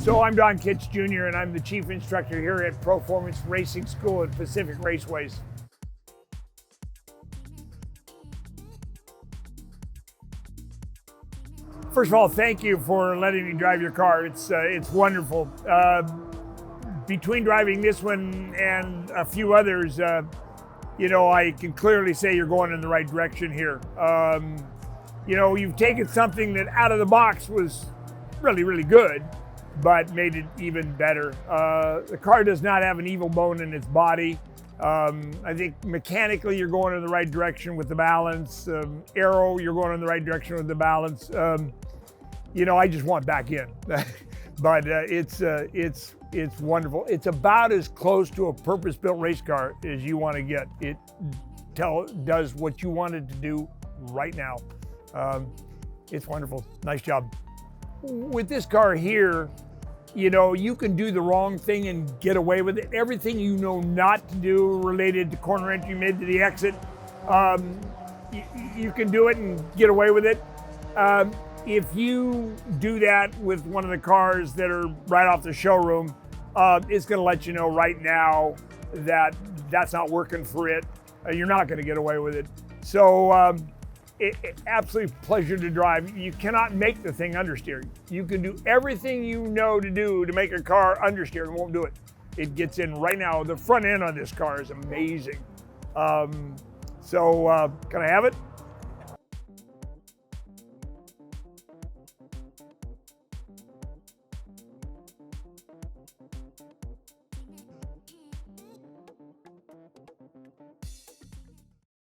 So I'm Don Kitch Jr. and I'm the chief instructor here at ProFormance Racing School at Pacific Raceways. First of all, thank you for letting me drive your car. It's wonderful. Between driving this one and a few others, you know, I can clearly say you're going in the right direction here. You know, you've taken something that out of the box was really, really good, but made it even better. The car does not have an evil bone in its body. I think mechanically you're going in the right direction with the balance. Aero, you're going in the right direction with the balance. You know, I just want back in, but it's wonderful. It's about as close to a purpose-built race car as you want to get. It does what you want it to do right now. It's wonderful. Nice job. With this car here, you know, you can do the wrong thing and get away with it. Everything you know not to do related to corner entry, mid to the exit, you can do it and get away with it. If you do that with one of the cars that are right off the showroom, it's going to let you know right now that that's not working for it. You're not going to get away with it. So absolutely pleasure to drive. You cannot make the thing understeer. You can do everything you know to do to make a car understeer and won't do it. It gets in right now. The front end on this car is amazing. So can I have it?